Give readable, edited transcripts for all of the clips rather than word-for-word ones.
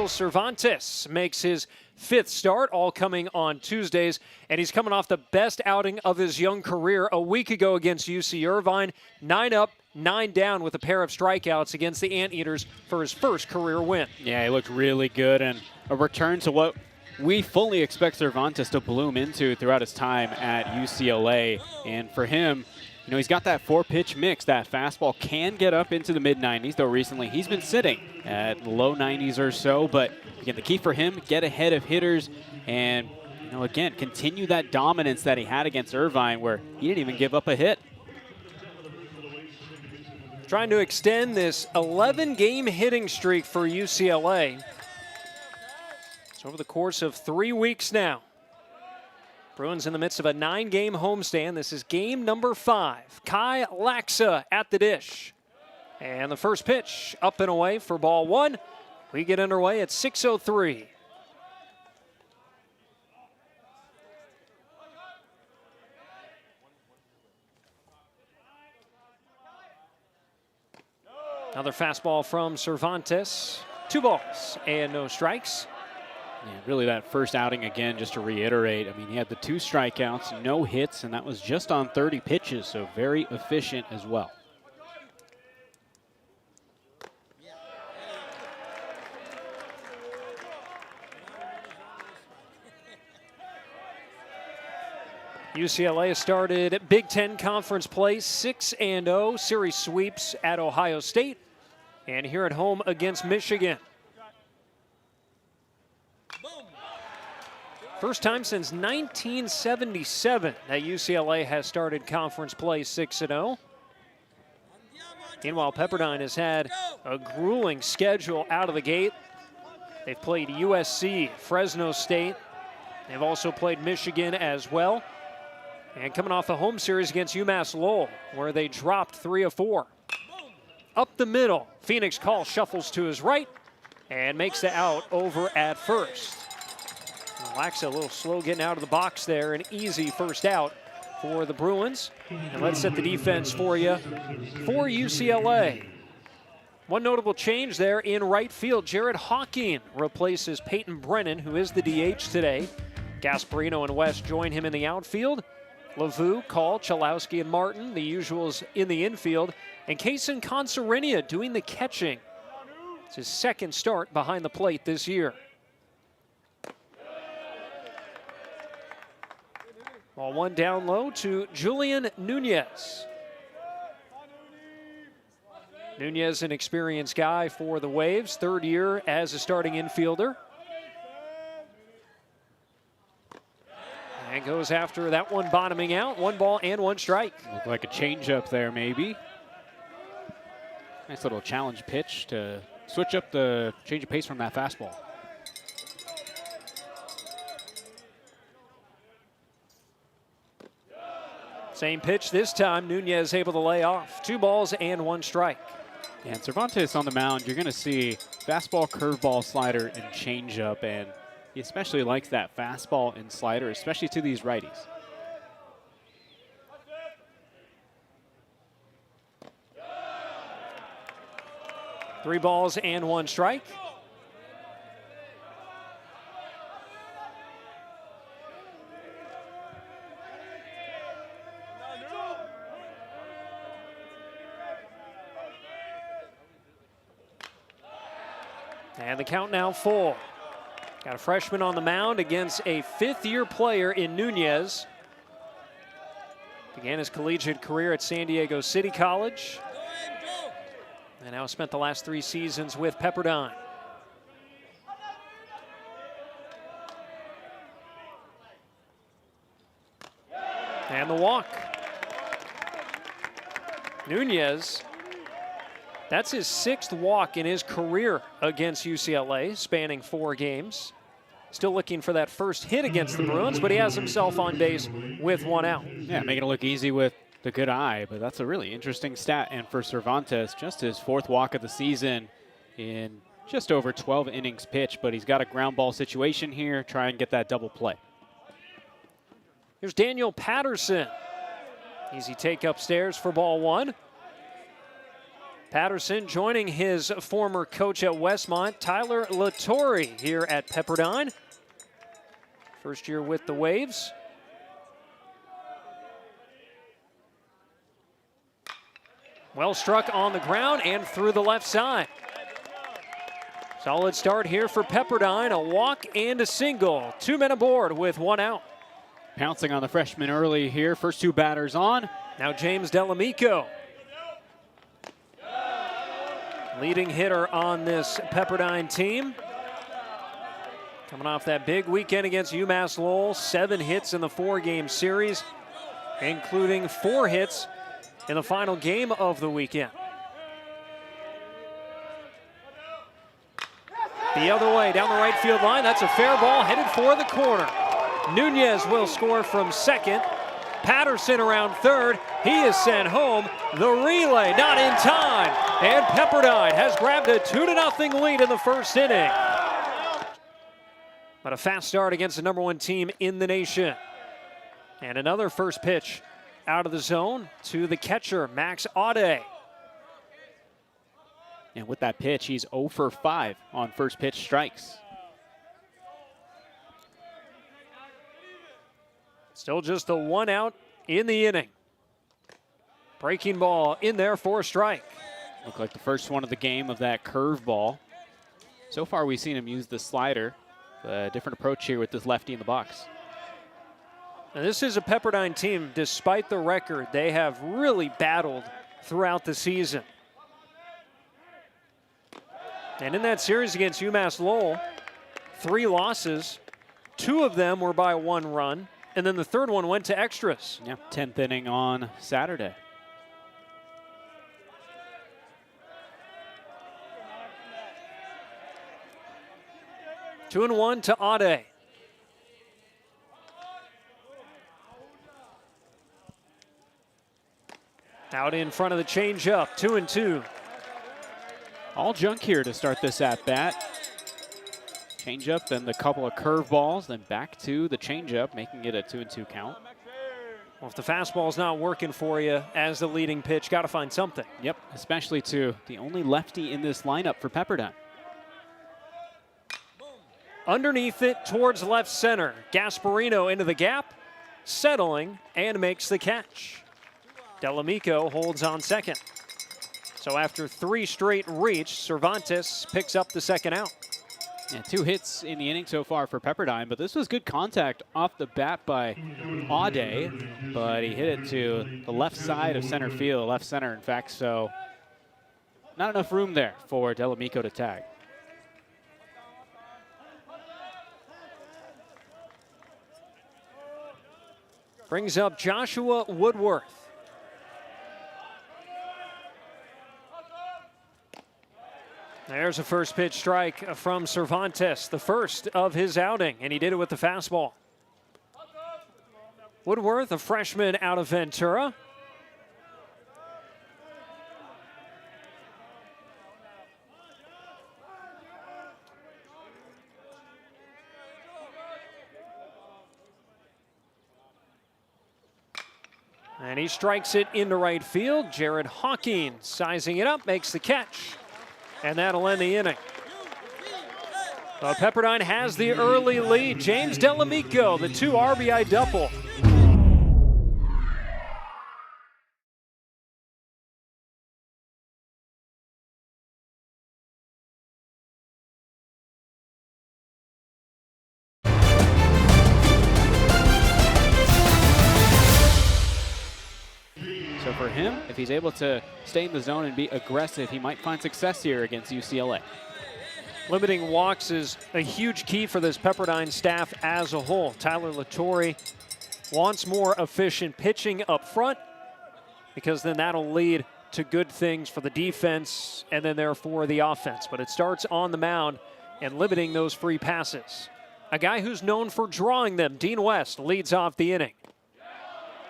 Daniel Cervantes makes his 5th start, all coming on Tuesdays, and he's coming off the best outing of his young career a week ago against UC Irvine. 9 up, 9 down with a pair of strikeouts against the Anteaters for his first career win. Yeah, he looked really good, and a return to what we fully expect Cervantes to bloom into throughout his time at UCLA. And for him, you know, he's got that 4-pitch mix. That fastball can get up into the mid-90s, though recently he's been sitting at low 90s or so. But again, the key for him, get ahead of hitters and, you know, again, continue that dominance that he had against Irvine where he didn't even give up a hit. Trying to extend this 11-game hitting streak for UCLA. It's over the course of 3 weeks now. Bruins in the midst of a 9-game homestand. This is game number 5. Kai Laxa at the dish. And the first pitch up and away for ball 1. We get underway at 6:03. Another fastball from Cervantes. 2 balls and no strikes. Yeah, really that first outing again, just to reiterate, I mean, he had the 2 strikeouts, no hits, and that was just on 30 pitches, so very efficient as well. UCLA has started Big Ten Conference play 6-0, series sweeps at Ohio State, and here at home against Michigan. First time since 1977 that UCLA has started conference play 6-0. Meanwhile, Pepperdine has had a grueling schedule out of the gate. They've played USC, Fresno State. They've also played Michigan as well. And coming off a home series against UMass Lowell, where they dropped 3 of 4. Up the middle, Phoenix Call shuffles to his right and makes the out over at first. Laxa a little slow getting out of the box there. An easy first out for the Bruins. And let's set the defense for you for UCLA. One notable change there in right field. Jared Hawking replaces Payton Brennan, who is the DH today. Gasparino and West join him in the outfield. Lavu, Call, Chalowski, and Martin, the usuals in the infield. And Kaysen Consarinia doing the catching. It's his 2nd start behind the plate this year. Ball 1 down low to Julian Nunez. Nunez, an experienced guy for the Waves, 3rd year as a starting infielder. And goes after that one, bottoming out. 1 ball and 1 strike. Looked like a changeup there, maybe. Nice little challenge pitch to switch up the change of pace from that fastball. Same pitch this time. Nunez able to lay off. 2 balls and 1 strike. And Cervantes on the mound, you're going to see fastball, curveball, slider, and changeup. And he especially likes that fastball and slider, especially to these righties. Three balls and 1 strike. And the count now full. Got a freshman on the mound against a 5th-year player in Nunez. Began his collegiate career at San Diego City College. And now spent the last 3 seasons with Pepperdine. And the walk. Nunez, that's his 6th walk in his career against UCLA, spanning 4 games. Still looking for that first hit against the Bruins, but he has himself on base with 1 out. Yeah, making it look easy with the good eye, but that's a really interesting stat. And for Cervantes, just his 4th walk of the season in just over 12 innings pitched, but he's got a ground ball situation here. Try and get that double play. Here's Daniel Patterson. Easy take upstairs for ball 1. Patterson joining his former coach at Westmont, Tyler Latore, here at Pepperdine. First year with the Waves. Well struck on the ground and through the left side. Solid start here for Pepperdine, a walk and a single. 2 men aboard with 1 out. Pouncing on the freshman early here, first 2 batters on. Now James Delamico. Leading hitter on this Pepperdine team. Coming off that big weekend against UMass Lowell, 7 hits in the 4-game series, including 4 hits in the final game of the weekend. The other way, down the right field line, that's a fair ball headed for the corner. Nunez will score from second. Patterson around third. He is sent home. The relay not in time. And Pepperdine has grabbed a 2-0 lead in the first inning. But a fast start against the #1 team in the nation. And another first pitch out of the zone to the catcher, Max Aude. And with that pitch, he's 0 for 5 on first pitch strikes. Still just the 1 out in the inning. Breaking ball in there for a strike. Looked like the first one of the game of that curveball. So far, we've seen him use the slider. A different approach here with this lefty in the box. And this is a Pepperdine team, despite the record, they have really battled throughout the season. And in that series against UMass Lowell, 3 losses, 2 of them were by 1 run, and then the third one went to extras. Yeah, 10th inning on Saturday. Two and 1 to Aude. Out in front of the changeup, 2-2. All junk here to start this at-bat. Changeup, then the couple of curveballs, then back to the changeup, making it a 2-2 count. Well, if the fastball's not working for you as the leading pitch, got to find something. Yep, especially to the only lefty in this lineup for Pepperdine. Underneath it towards left center. Gasparino into the gap, settling, and makes the catch. Delamico holds on second. So after 3 straight reach, Cervantes picks up the second out. Yeah, 2 hits in the inning so far for Pepperdine, but this was good contact off the bat by Aude, but he hit it to the left side of center field, left center in fact, so not enough room there for Delamico to tag. Brings up Joshua Woodworth. There's a first pitch strike from Cervantes, the first of his outing, and he did it with the fastball. Woodworth, a freshman out of Ventura. And he strikes it into right field. Jared Hawking sizing it up, makes the catch. And that'll end the inning. Pepperdine has the early lead. James Delamico, the 2 RBI double. So for him, if he's able to stay in the zone and be aggressive, he might find success here against UCLA. Limiting walks is a huge key for this Pepperdine staff as a whole. Tyler Latore wants more efficient pitching up front because then that'll lead to good things for the defense and then therefore the offense. But it starts on the mound and limiting those free passes. A guy who's known for drawing them, Dean West, leads off the inning.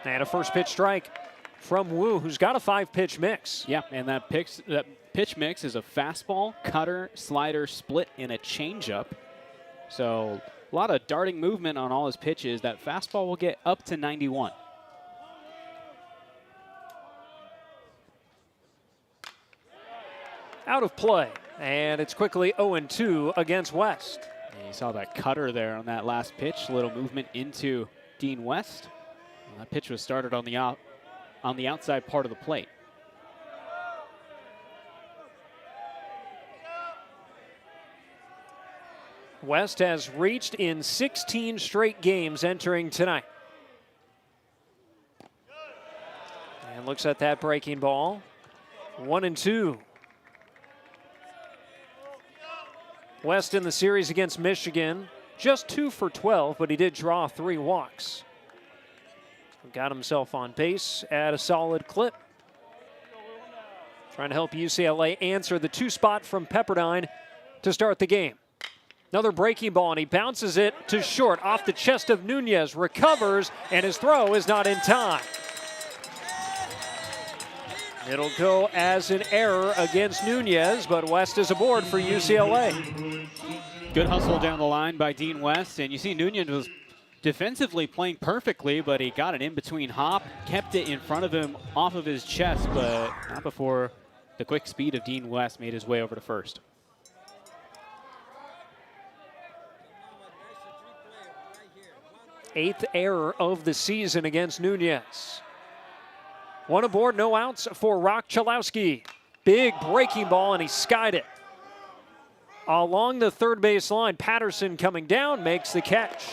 And a first pitch strike from Wu, who's got a 5-pitch mix. Yeah, and that pitch mix is a fastball, cutter, slider, split, and a changeup. So a lot of darting movement on all his pitches. That fastball will get up to 91. out of play. And it's quickly 0-2 against West. And you saw that cutter there on that last pitch, little movement into Dean West. And that pitch was started on the outside part of the plate. West has reached in 16 straight games entering tonight. And looks at that breaking ball. 1-2. West in the series against Michigan, just 2 for 12, but he did draw 3 walks. Got himself on pace at a solid clip. Trying to help UCLA answer the 2 spot from Pepperdine to start the game. Another breaking ball, and he bounces it to short off the chest of Nunez, recovers, and his throw is not in time. It'll go as an error against Nunez, but West is aboard for UCLA. Good hustle down the line by Dean West, and you see Nunez was defensively playing perfectly, but he got an in-between hop, kept it in front of him off of his chest, but not before the quick speed of Dean West made his way over to first. Eighth error of the season against Nunez. 1 aboard, no outs for Rock Chalowski. Big breaking ball, and he skied it. Along the third base line, Patterson coming down makes the catch.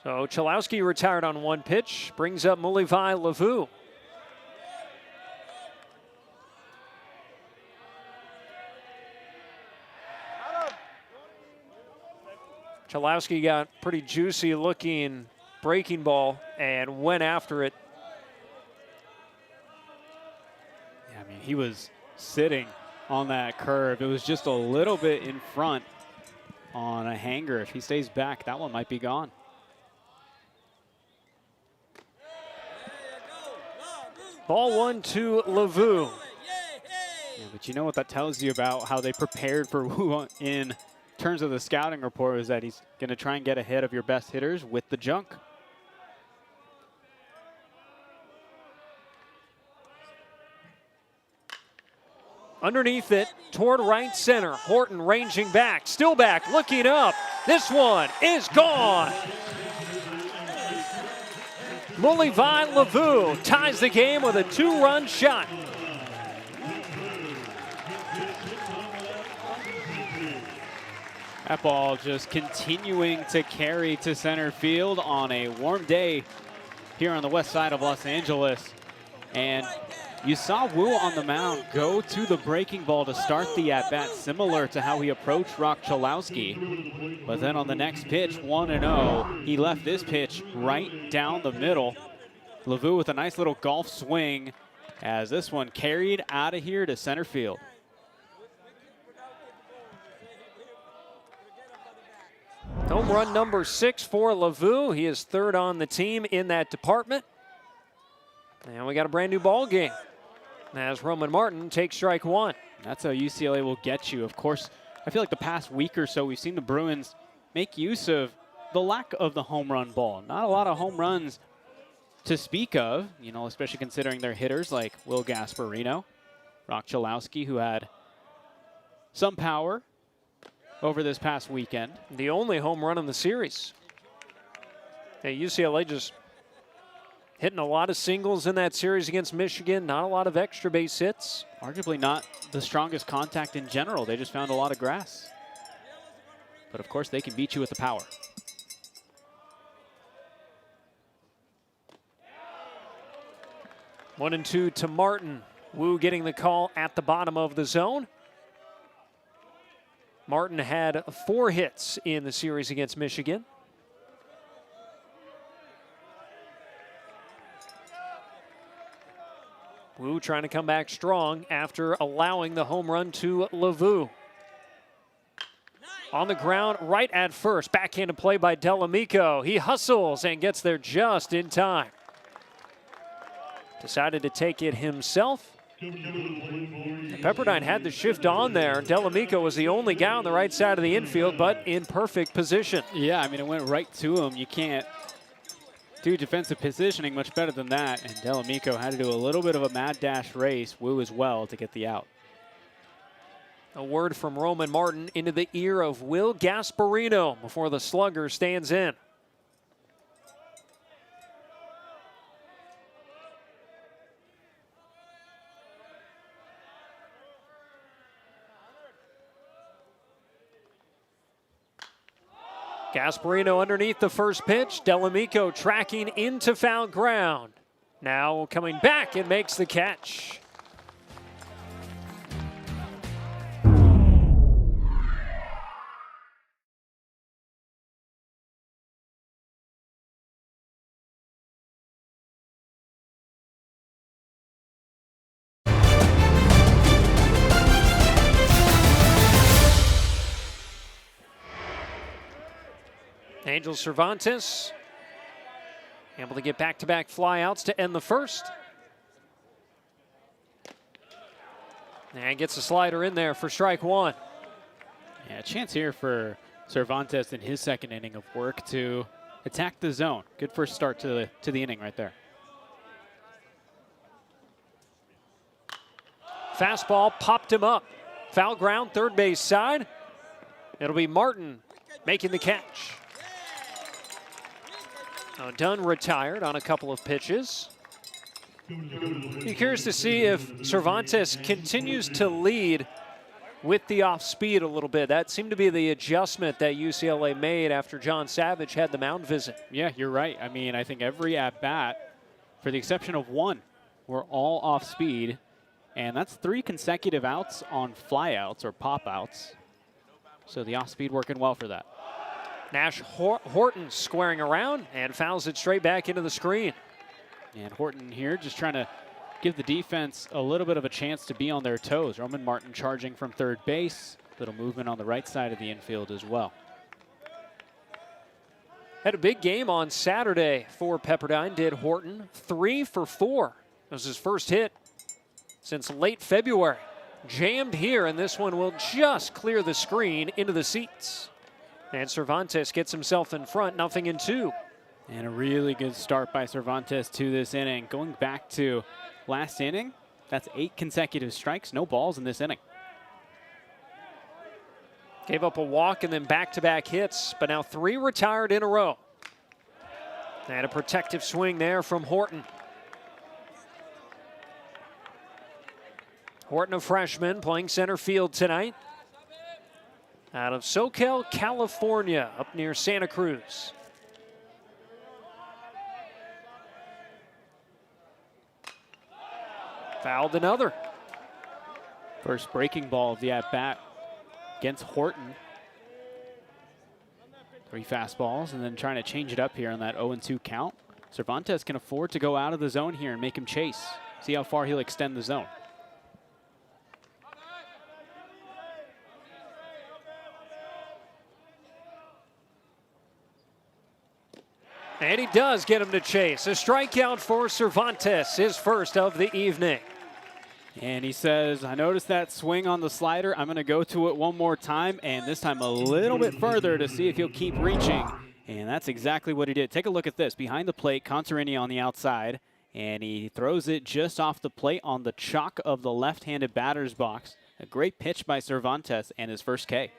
So Chalowski retired on 1 pitch, brings up Mulivai Lavu. Chalowski got pretty juicy looking breaking ball and went after it. Yeah, I mean, he was sitting on that curve. It was just a little bit in front on a hanger. If he stays back, that one might be gone. Ball 1 to Lavu. Yeah, but you know what that tells you about how they prepared for Wu in terms of the scouting report is that he's going to try and get ahead of your best hitters with the junk. Underneath it, toward right center. Horton ranging back, still back, looking up. This one is gone. Mulivai Lavu ties the game with a 2-run shot. That ball just continuing to carry to center field on a warm day here on the west side of Los Angeles. And you saw Wu on the mound go to the breaking ball to start the at-bat, similar to how he approached Rock Chalowski. But then on the next pitch, 1-0, he left this pitch right down the middle. Lavu with a nice little golf swing as this one carried out of here to center field. Home run number 6 for Lavu. He is 3rd on the team in that department. And we got a brand new ball game as Roman Martin takes strike 1. That's how UCLA will get you. Of course, I feel like the past week or so, we've seen the Bruins make use of the lack of the home run ball. Not a lot of home runs to speak of, you know, especially considering their hitters like Will Gasparino, Rock Chalowski, who had some power over this past weekend. The only home run in the series. Hey, UCLA just hitting a lot of singles in that series against Michigan. Not a lot of extra base hits. Arguably not the strongest contact in general. They just found a lot of grass. But of course, they can beat you with the power. One and 2 to Martin. Wu getting the call at the bottom of the zone. Martin had 4 hits in the series against Michigan. Wu trying to come back strong after allowing the home run to Lavu. On the ground, right at first. Backhanded play by Delamico. He hustles and gets there just in time. Decided to take it himself. Pepperdine had the shift on there. Delamico was the only guy on the right side of the infield, but in perfect position. Yeah, I mean, it went right to him. You can't do defensive positioning much better than that. And Delamico had to do a little bit of a mad dash race, Wu as well, to get the out. A word from Roman Martin into the ear of Will Gasparino before the slugger stands in. Gasparino underneath the first pitch. Delamico tracking into foul ground. Now coming back and makes the catch. Angel Cervantes able to get back-to-back flyouts to end the first. And gets a slider in there for strike one. Yeah, a chance here for Cervantes in his second inning of work to attack the zone. Good first start to the inning right there. Fastball popped him up. Foul ground, third base side. It'll be Martin making the catch. Dunn retired on a couple of pitches. Be curious to see if Cervantes continues to lead with the off speed a little bit. That seemed to be the adjustment that UCLA made after John Savage had the mound visit. Yeah, you're right. I mean, I think every at-bat, for the exception of one, were all off speed. And that's 3 consecutive outs on flyouts or pop-outs. So the off speed working well for that. Nash Horton squaring around and fouls it straight back into the screen. And Horton here just trying to give the defense a little bit of a chance to be on their toes. Roman Martin charging from third base. Little movement on the right side of the infield as well. Had a big game on Saturday for Pepperdine, did Horton. 3 for 4. It was his first hit since late February. Jammed here, and this one will just clear the screen into the seats. And Cervantes gets himself in front, 0-2. And a really good start by Cervantes to this inning. Going back to last inning, that's 8 consecutive strikes, no balls in this inning. Gave up a walk and then back-to-back hits, but now 3 retired in a row. And a protective swing there from Horton. Horton, a freshman, playing center field tonight. Out of SoCal, California, up near Santa Cruz. Fouled another. First breaking ball of the at-bat against Horton. 3 fastballs and then trying to change it up here on that 0-2 count. Cervantes can afford to go out of the zone here and make him chase. See how far he'll extend the zone. And he does get him to chase. A strikeout for Cervantes, his first of the evening. And he says, I noticed that swing on the slider. I'm going to go to it one more time, and this time a little bit further to see if he'll keep reaching. And that's exactly what he did. Take a look at this. Behind the plate, Contarini on the outside, and he throws it just off the plate on the chalk of the left-handed batter's box. A great pitch by Cervantes and his first K.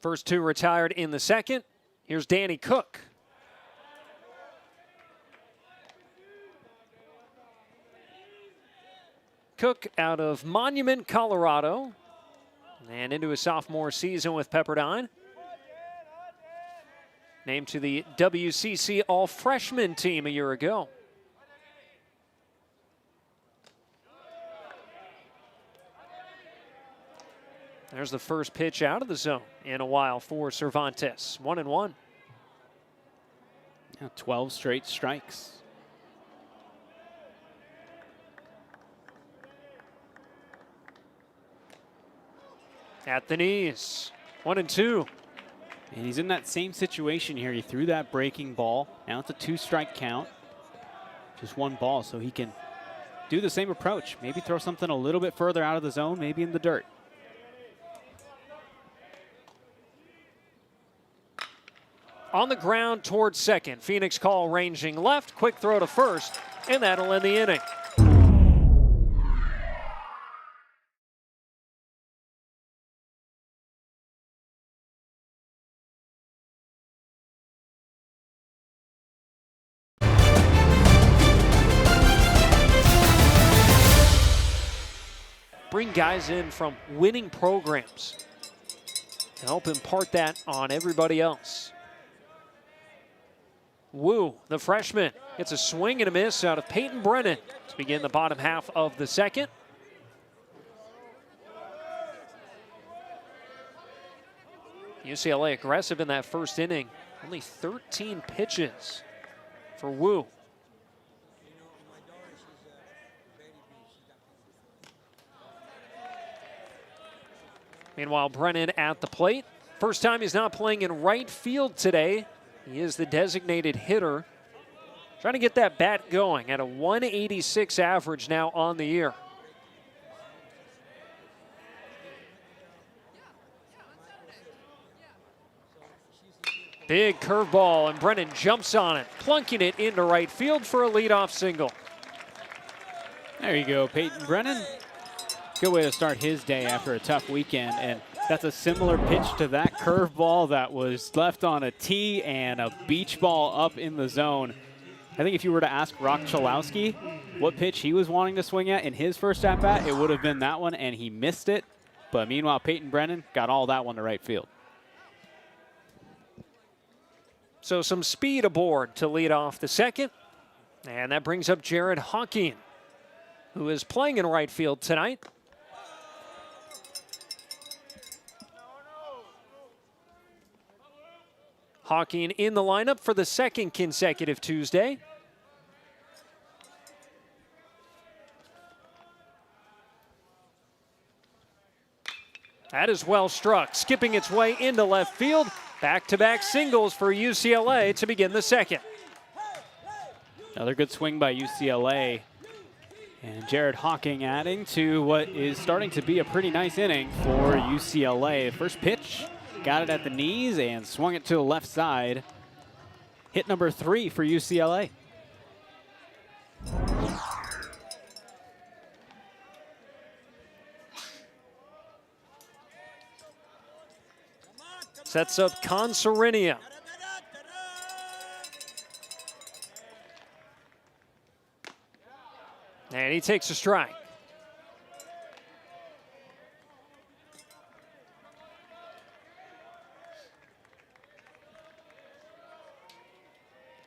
First 2 retired in the second. Here's Danny Cook. Cook out of Monument, Colorado, and into his sophomore season with Pepperdine. Named to the WCC All-Freshman team a year ago. There's the first pitch out of the zone in a while for Cervantes. 1-1. Now 12 straight strikes. At the knees. 1-2. And he's in that same situation here. He threw that breaking ball. Now it's a 2-strike count. Just 1 ball, so he can do the same approach. Maybe throw something a little bit further out of the zone, maybe in the dirt. On the ground towards second. Phoenix call ranging left. Quick throw to first, and that'll end the inning. bring guys in from winning programs to help impart that on everybody else. Wu, the freshman, gets a swing and a miss out of Payton Brennan to begin the bottom half of the second. UCLA aggressive in that first inning. Only 13 pitches for Wu. Meanwhile, Brennan at the plate. First time he's not playing in right field today. He is the designated hitter. Trying to get that bat going at a 186 average now on the year. Big curveball, and Brennan jumps on it, plunking it into right field for a leadoff single. There you go, Payton Brennan. Good way to start his day after a tough weekend, and that's a similar pitch to that curveball that was left on a tee and a beach ball up in the zone. I think if you were to ask Rock Chalowski what pitch he was wanting to swing at in his first at-bat, it would have been that one, and he missed it. But meanwhile, Payton Brennan got all that one to right field. So some speed aboard to lead off the second. And that brings up Jared Hawking, who is playing in right field tonight. Hawking in the lineup for the second consecutive Tuesday. That is well struck, skipping its way into left field. Back-to-back singles for UCLA to begin the second. Another good swing by UCLA. And Jared Hawking adding to what is starting to be a pretty nice inning for UCLA. First pitch, got it at the knees and swung it to the left side. Hit number 3 for UCLA. Sets up Consorinia. And he takes a strike.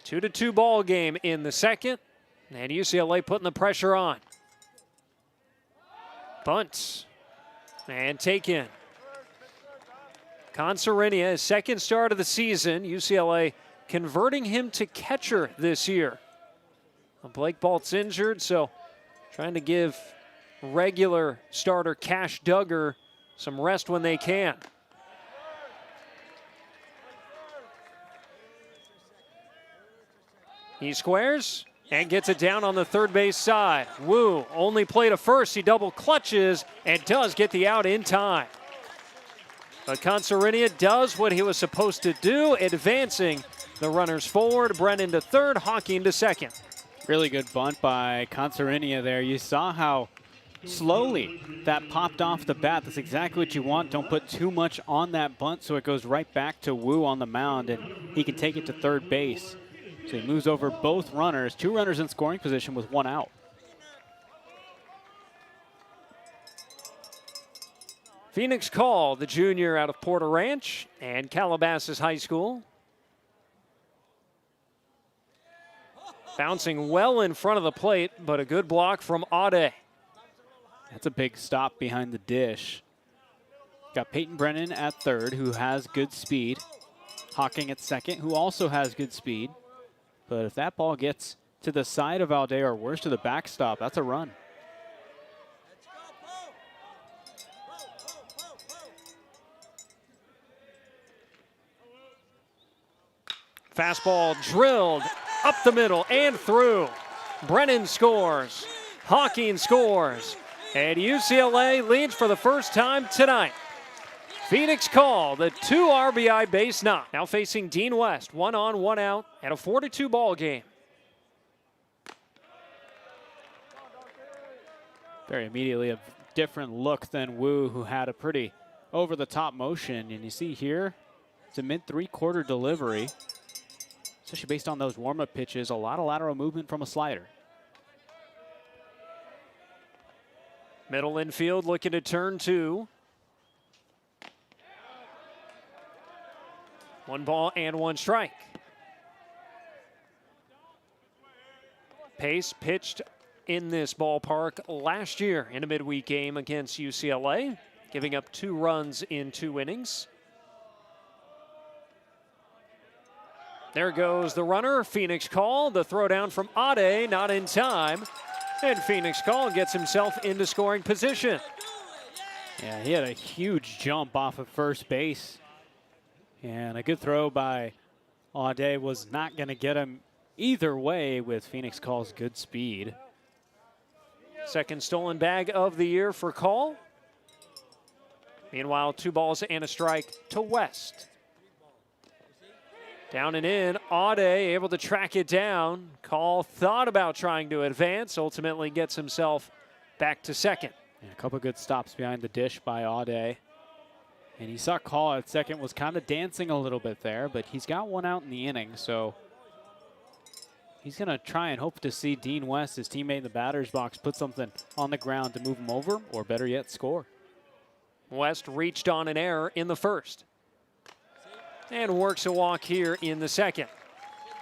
Two to two ball game in the second. And UCLA putting the pressure on. Bunts. And take in. Consorinia, his second start of the season. UCLA converting him to catcher this year. Blake Balt's injured, so trying to give regular starter Cash Duggar some rest when they can. He squares and gets it down on the third base side. Wu only play to first. He double clutches and does get the out in time. But Consorinia does what he was supposed to do, advancing the runners forward. Brennan to third, Hawking to second. Really good bunt by Consorinia there. You saw how slowly that popped off the bat. That's exactly what you want. Don't put too much on that bunt so it goes right back to Wu on the mound, and he can take it to third base. So he moves over both runners. 2 runners in scoring position with 1 out. Phoenix Call, the junior out of Porter Ranch and Calabasas High School. Bouncing well in front of the plate, but a good block from Ade. That's a big stop behind the dish. Got Payton Brennan at third, who has good speed. Hawking at second, who also has good speed. But if that ball gets to the side of Ade or worse to the backstop, that's a run. Fastball drilled up the middle and through. Brennan scores. Hawking scores. And UCLA leads for the first time tonight. Phoenix Call, the 2 RBI base knock. Now facing Dean West, 1 on, 1 out, and a 4-2 ball game. Very immediately a different look than Wu, who had a pretty over-the-top motion. And you see here, it's a mid-3-quarter delivery. Especially based on those warm-up pitches, a lot of lateral movement from a slider. Middle infield looking to turn two. 1 ball and 1 strike. Pace pitched in this ballpark last year in a midweek game against UCLA, giving up 2 runs in 2 innings. There goes the runner. Phoenix Call. The throw down from Ade, not in time. And Phoenix Call gets himself into scoring position. Yeah, he had a huge jump off of first base. And a good throw by Ade was not going to get him either way with Phoenix Call's good speed. Second stolen bag of the year for Call. Meanwhile, 2 balls and a strike to West. Down and in, Ade able to track it down. Call thought about trying to advance, ultimately gets himself back to second. And a couple good stops behind the dish by Ade. And he saw Call at second, was kind of dancing a little bit there, but he's got 1 out in the inning, so he's going to try and hope to see Dean West, his teammate in the batter's box, put something on the ground to move him over, or better yet, score. West reached on an error in the first. And works a walk here in the second.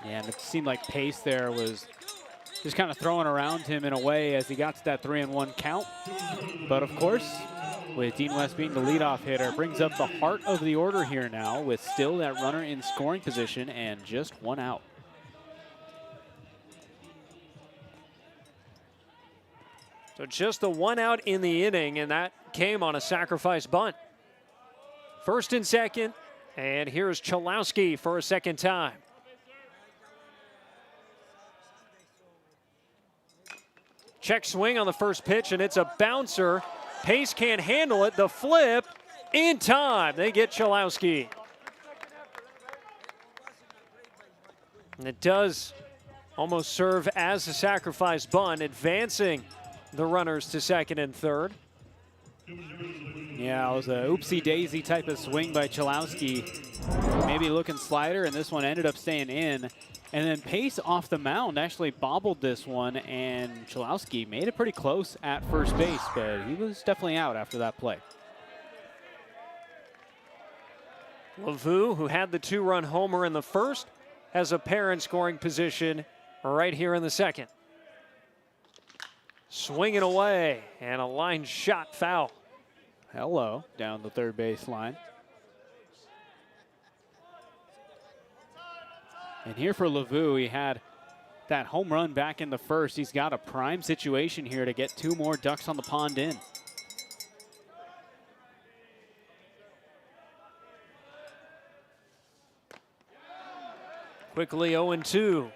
Yeah, and it seemed like Pace there was just kind of throwing around him in a way as he got to that 3-1 count. But of course, with Dean West being the leadoff hitter, brings up the heart of the order here now with still that runner in scoring position and just 1 out. So just the 1 out in the inning, and that came on a sacrifice bunt. First and second. And here's Chalowski for a second time. Check swing on the first pitch, and it's a bouncer. Pace can't handle it. The flip in time. They get Chalowski. And it does almost serve as a sacrifice bunt, advancing the runners to second and third. Yeah, it was a oopsie-daisy type of swing by Chalowski. Maybe looking slider, and this one ended up staying in. And then Pace off the mound actually bobbled this one, and Chalowski made it pretty close at first base, but he was definitely out after that play. Lavu, who had the 2-run homer in the first, has a pair in scoring position right here in the second. Swinging away, and a line shot foul. Hello, down the third base line. And here for Lavu, he had that home run back in the first. He's got a prime situation here to get 2 more ducks on the pond in. Quickly 0-2.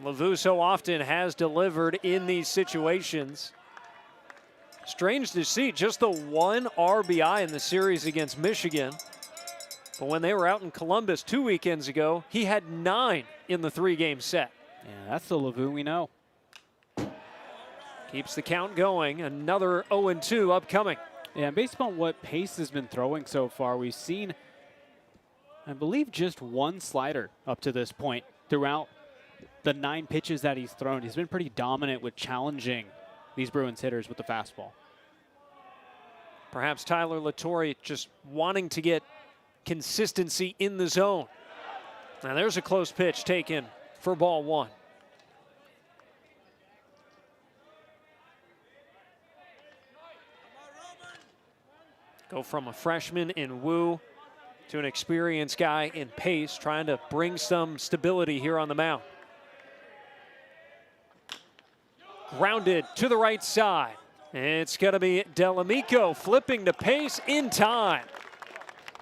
Lavu so often has delivered in these situations. Strange to see just the 1 RBI in the series against Michigan. But when they were out in Columbus 2 weekends ago, he had 9 in the 3-game set. Yeah, that's the Lavu we know. Keeps the count going. Another 0-2 upcoming. Yeah, based upon what Pace has been throwing so far, we've seen, I believe, just 1 slider up to this point throughout the 9 pitches that he's thrown. He's been pretty dominant with challenging these Bruins hitters with the fastball. Perhaps Tyler Latore just wanting to get consistency in the zone. Now there's a close pitch taken for ball 1. Go from a freshman in Wu to an experienced guy in Pace, trying to bring some stability here on the mound. Grounded to the right side. It's going to be Delamico flipping to Pace in time.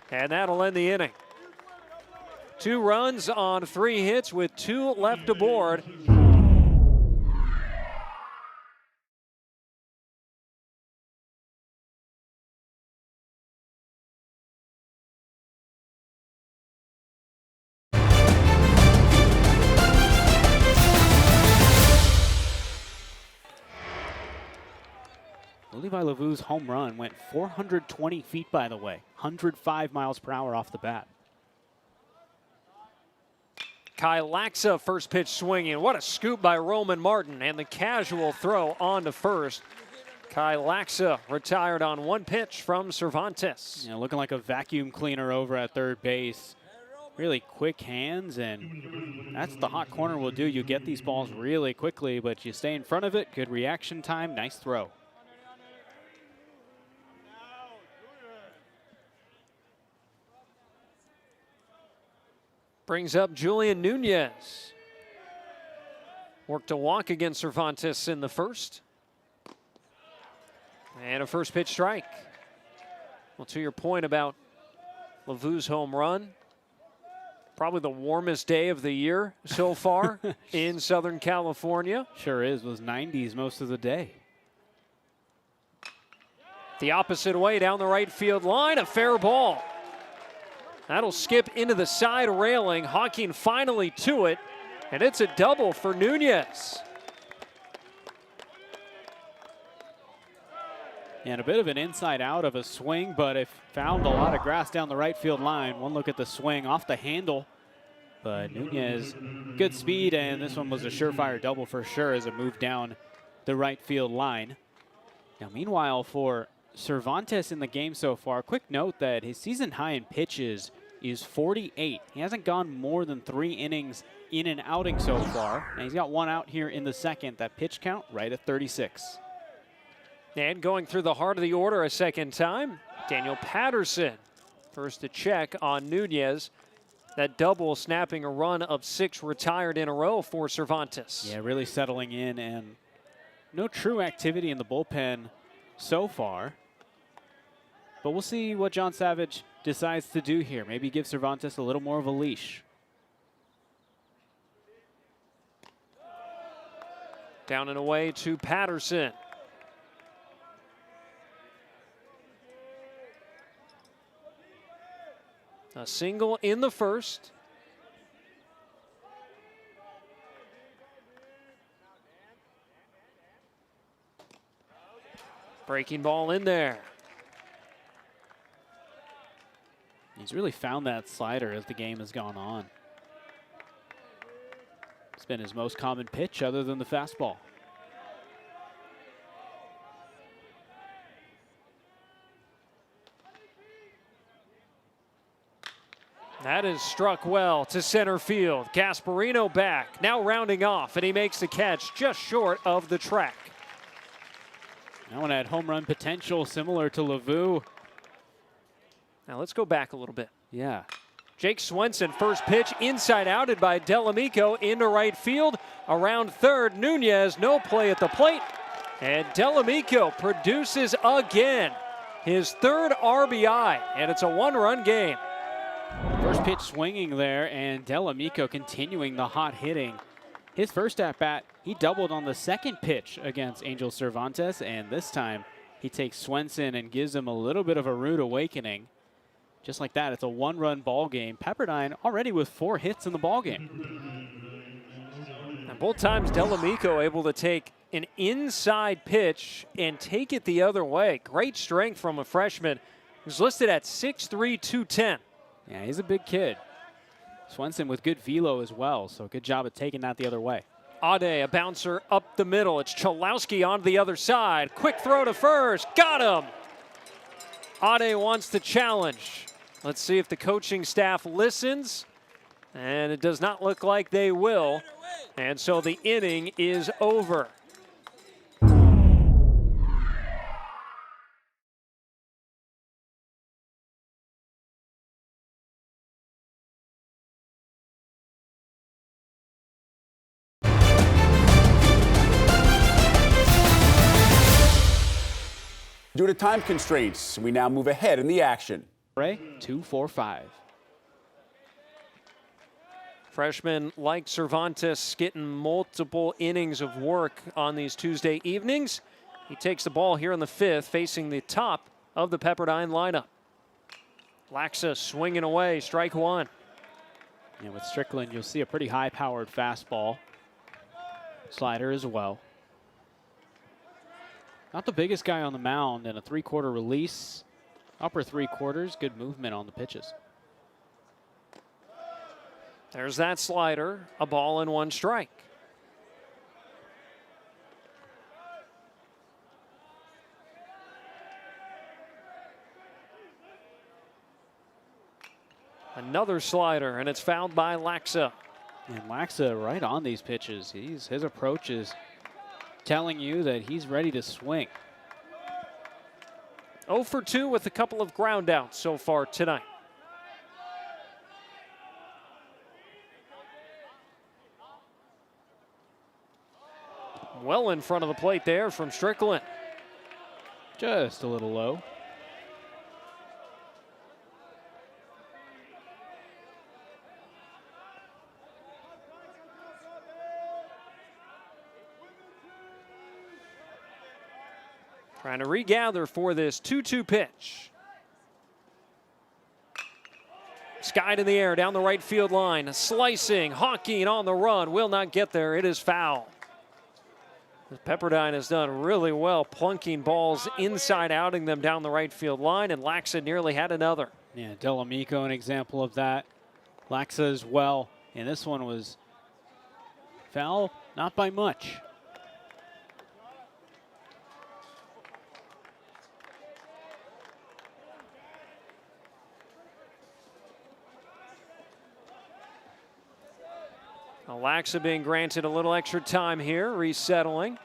And that'll end the inning. 2 runs on 3 hits with 2 left aboard. Levi Lavu's home run went 420 feet, by the way, 105 miles per hour off the bat. Kai Laxa first pitch swinging. What a scoop by Roman Martin, and the casual throw on to first Kai Laxa retired on one pitch from Cervantes. Yeah, looking like a vacuum cleaner over at third base. Really quick hands, and that's the hot corner will do. You get these balls really quickly, but you stay in front of it. Good reaction time, nice throw. Brings up Julian Nunez. Worked a walk against Cervantes in the first. And a first pitch strike. Well, to your point about Lavu's home run, probably the warmest day of the year so far in Southern California. Sure is. It was 90s most of the day. The opposite way down the right field line, a fair ball. That'll skip into the side railing. Hawking finally to it, and it's a double for Nunez. And a bit of an inside out of a swing, but it found a lot of grass down the right field line. One look at the swing off the handle, but Nunez, good speed, and this one was a surefire double for sure as it moved down the right field line. Now, meanwhile, for Cervantes in the game so far, quick note that his season high in pitches is 48. He hasn't gone more than 3 innings in an outing so far. And he's got one out here in the second. That pitch count right at 36. And going through the heart of the order a second time, Daniel Patterson. First to check on Nunez. That double snapping a run of 6 retired in a row for Cervantes. Yeah, really settling in, and no true activity in the bullpen so far. But we'll see what John Savage decides to do here. Maybe give Cervantes a little more of a leash. Down and away to Patterson. A single in the first. Breaking ball in there. He's really found that slider as the game has gone on. It's been his most common pitch other than the fastball. That is struck well to center field. Gasparino back, now rounding off, and he makes the catch just short of the track. That one had home run potential similar to Lavu. Now let's go back a little bit. Yeah. Jake Swenson, first pitch, inside outed by Delamico into right field. Around third, Nunez, no play at the plate. And Delamico produces again. His third RBI, and it's a 1-run game. First pitch swinging there, and Delamico continuing the hot hitting. His first at-bat, he doubled on the second pitch against Angel Cervantes, and this time he takes Swenson and gives him a little bit of a rude awakening. Just like that, it's a 1-run ball game. Pepperdine already with 4 hits in the ball game. And both times Delamico able to take an inside pitch and take it the other way. Great strength from a freshman who's listed at 6'3", 210. Yeah, he's a big kid. Swenson with good velo as well, so good job at taking that the other way. Ade, a bouncer up the middle. It's Chalowski on the other side. Quick throw to first. Got him. Ade wants to challenge. Let's see if the coaching staff listens. And it does not look like they will. And so the inning is over. Due to time constraints, we now move ahead in the action. Ray, 2-4-5. Freshman like Cervantes getting multiple innings of work on these Tuesday evenings. He takes the ball here in the 5th, facing the top of the Pepperdine lineup. Laxa swinging away, strike 1. And with Strickland, you'll see a pretty high-powered fastball. Slider as well. Not the biggest guy on the mound, and a 3/4 release. Upper 3/4, good movement on the pitches. There's that slider, a ball and 1 strike. Another slider, and it's fouled by Laxa. And Laxa right on these pitches. His approach is telling you that he's ready to swing. 0 for 2 with a couple of ground outs so far tonight. Well in front of the plate there from Strickland. Just a little low. Trying to regather for this 2-2 pitch. Skied in the air down the right field line. Slicing, hawking on the run. Will not get there. It is foul. Pepperdine has done really well plunking balls inside, outing them down the right field line, and Laxa nearly had another. Yeah, Delamico an example of that. Laxa as well. And this one was foul, not by much. Laxa being granted a little extra time here, resettling.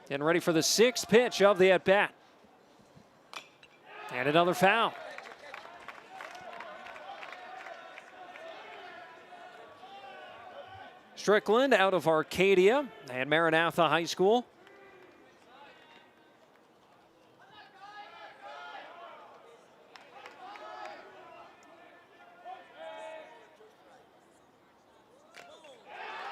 Getting ready for the 6th pitch of the at-bat. And another foul. Strickland out of Arcadia and Maranatha High School.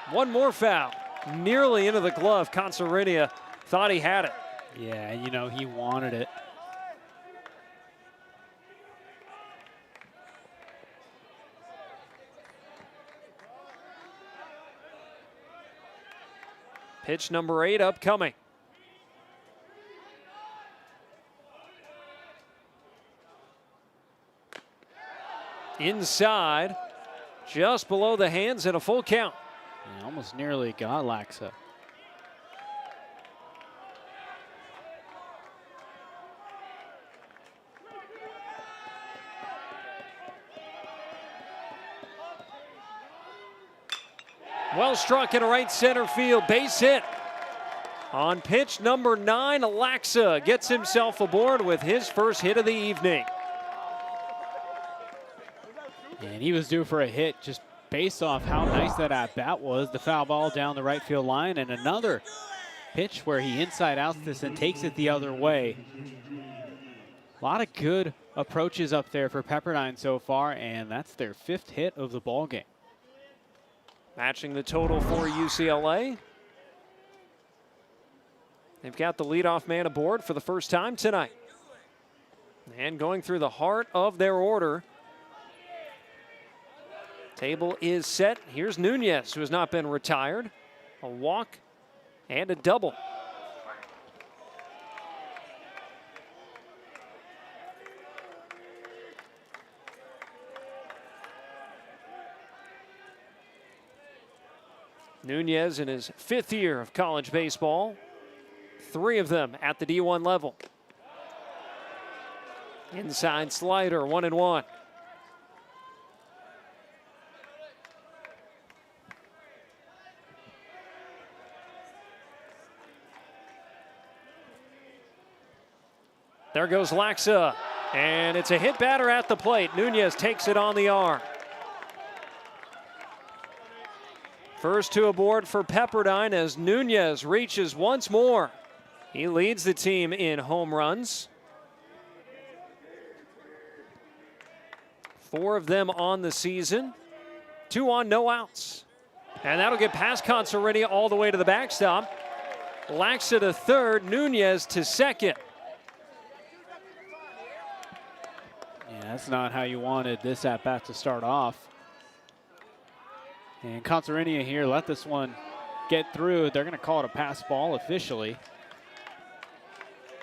One more foul, nearly into the glove. Consarinia thought he had it. Yeah, you know, he wanted it. Pitch number 8 upcoming. Inside, just below the hands and a full count. Yeah, almost nearly got Laxa. Well struck in right center field, base hit. On pitch number 9, Laxa gets himself aboard with his first hit of the evening. And he was due for a hit just based off how nice that at-bat was. The foul ball down the right field line, and another pitch where he inside outs this and takes it the other way. A lot of good approaches up there for Pepperdine so far, and that's their 5th hit of the ball game. Matching the total for UCLA. They've got the leadoff man aboard for the first time tonight. And going through the heart of their order. Table is set. Here's Nunez, who has not been retired. A walk and a double. Nunez in his 5th year of college baseball. 3 of them at the D1 level. Inside slider, 1-1. There goes Laxa, and it's a hit batter at the plate. Nunez takes it on the arm. First 2 aboard for Pepperdine as Nunez reaches once more. He leads the team in home runs. 4 of them on the season. 2 on, no outs. And that'll get past Consarinia all the way to the backstop. Laxa to third, Nunez to second. Yeah, that's not how you wanted this at-bat to start off. And Consarinia here let this one get through. They're going to call it a pass ball officially.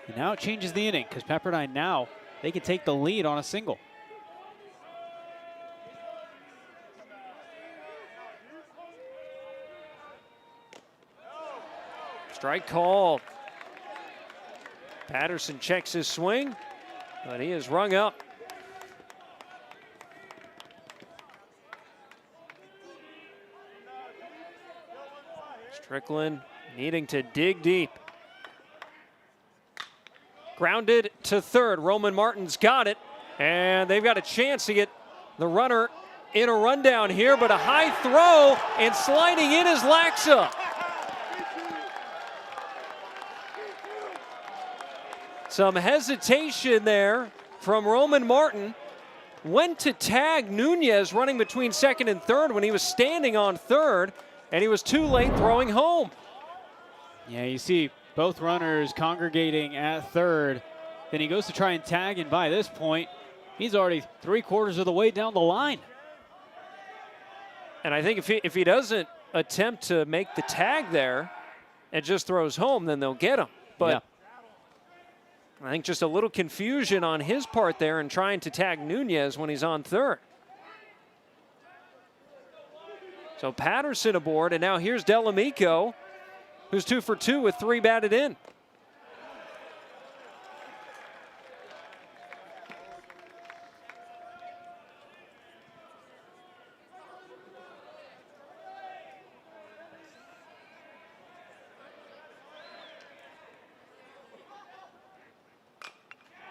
And now it changes the inning because Pepperdine now, they can take the lead on a single. Strike called. Patterson checks his swing, but he is rung up. Strickland needing to dig deep. Grounded to third. Roman Martin's got it, and they've got a chance to get the runner in a rundown here, but a high throw, and sliding in is Laxa. Some hesitation there from Roman Martin. Went to tag Nunez running between second and third when he was standing on third, and he was too late throwing home. Yeah, you see both runners congregating at third. Then he goes to try and tag, and by this point, he's already 3/4 of the way down the line. And I think if he doesn't attempt to make the tag there and just throws home, then they'll get him. But yeah. I think just a little confusion on his part there in trying to tag Nunez when he's on third. So Patterson aboard, and now here's Delamico, who's 2 for 2 with 3 batted in.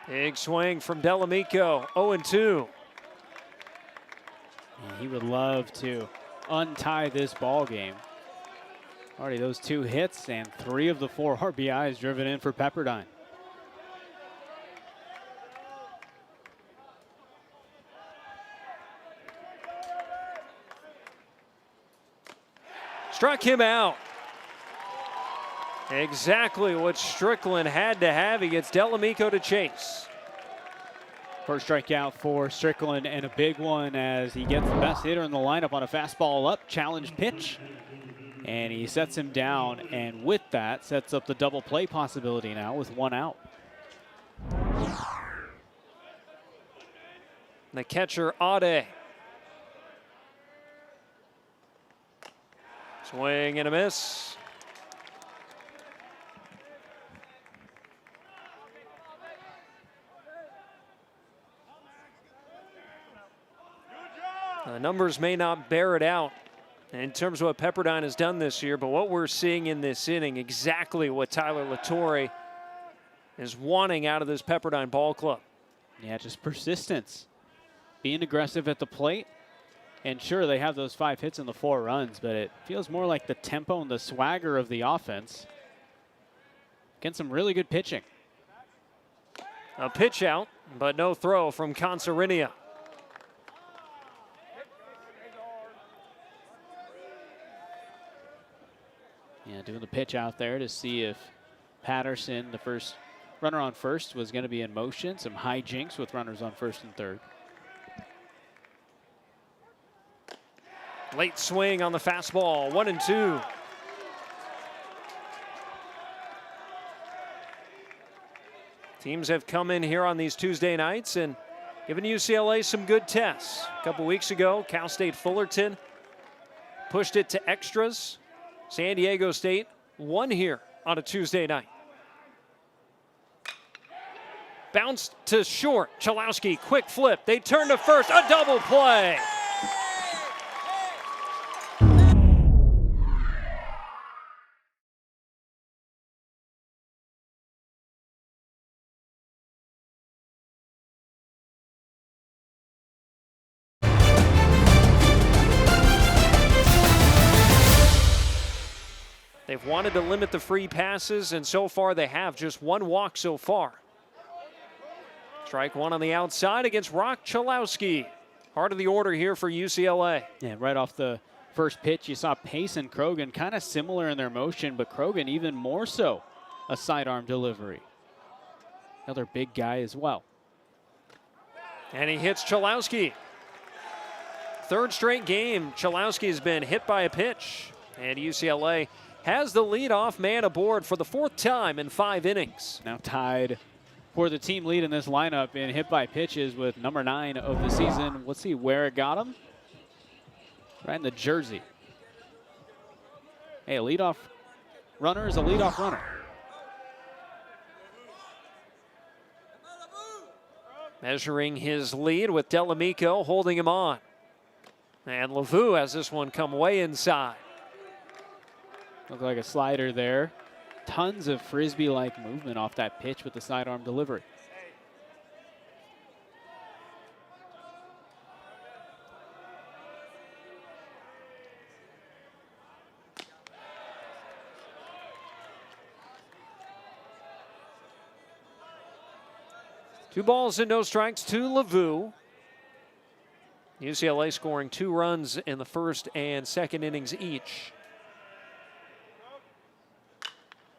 Big swing from Delamico, 0-2. He would love to untie this ball game. Already those 2 hits and 3 of the 4 RBIs driven in for Pepperdine. Struck him out. Exactly what Strickland had to have. He gets Delamico to chase. First strikeout for Strickland, and a big one as he gets the best hitter in the lineup on a fastball up challenge pitch. And he sets him down, and with that, sets up the double play possibility now with 1 out. The catcher, Ade. Swing and a miss. The numbers may not bear it out in terms of what Pepperdine has done this year, but what we're seeing in this inning, exactly what Tyler Latorre is wanting out of this Pepperdine ball club. Yeah, just persistence. Being aggressive at the plate. And sure, they have those 5 hits and the 4 runs, but it feels more like the tempo and the swagger of the offense. Getting some really good pitching. A pitch out, but no throw from Consarinia. Yeah, doing the pitch out there to see if Patterson, the first runner on first, was going to be in motion. Some hijinks with runners on first and third. Late swing on the fastball, 1-2. Teams have come in here on these Tuesday nights and given UCLA some good tests. A couple weeks ago, Cal State Fullerton pushed it to extras. San Diego State won here on a Tuesday night. Bounced to short. Chalowski, quick flip. They turn to first. A double play. They've wanted to limit the free passes, and so far they have. Just 1 walk so far. Strike 1 on the outside against Rock Chalowski. Heart of the order here for UCLA. Yeah, right off the first pitch, you saw Pace and Krogan kind of similar in their motion, but Krogan even more so a sidearm delivery. Another big guy as well. And he hits Chalowski. 3rd straight game, Chalowski has been hit by a pitch, and UCLA has the leadoff man aboard for the 4th time in 5 innings. Now tied for the team lead in this lineup in hit by pitches with number 9 of the season. Let's see where it got him. Right in the jersey. Hey, a leadoff runner is a leadoff runner. measuring his lead with Delamico holding him on. And LaVue has this one come way inside. Looked like a slider there. Tons of frisbee-like movement off that pitch with the sidearm delivery. Two balls and no strikes to LaVue. UCLA scoring 2 runs in the first and second innings each.